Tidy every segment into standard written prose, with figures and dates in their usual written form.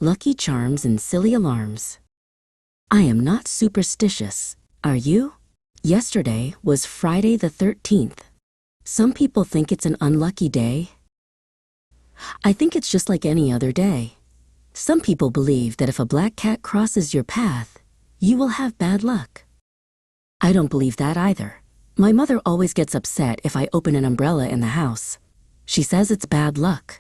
lucky charms and silly alarms. I am not superstitious, are you? Yesterday was Friday the 13th. Some people think it's an unlucky day. I think it's just like any other day. Some people believe that if a black cat crosses your path, you will have bad luck. I don't believe that either. My mother always gets upset if I open an umbrella in the house. She says it's bad luck.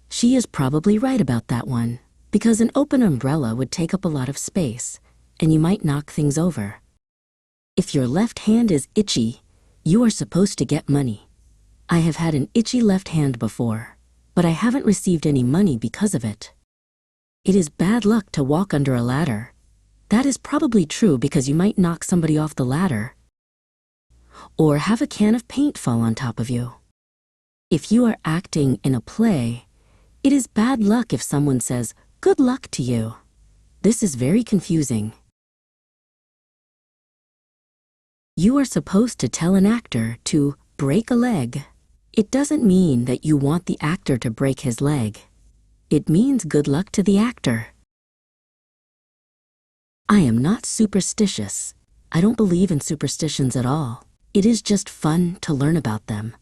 She is probably right about that one, because an open umbrella would take up a lot of space, and you might knock things over. If your left hand is itchy, you are supposed to get money. I have had an itchy left hand before, but I haven't received any money because of it. It is bad luck to walk under a ladder. That is probably true because you might knock somebody off the ladder, or have a can of paint fall on top of you. If you are acting in a play, it is bad luck if someone says, "Good luck to you." This is very confusing. You are supposed to tell an actor to break a leg. It doesn't mean that you want the actor to break his leg. It means good luck to the actor. I am not superstitious. I don't believe in superstitions at all. It is just fun to learn about them.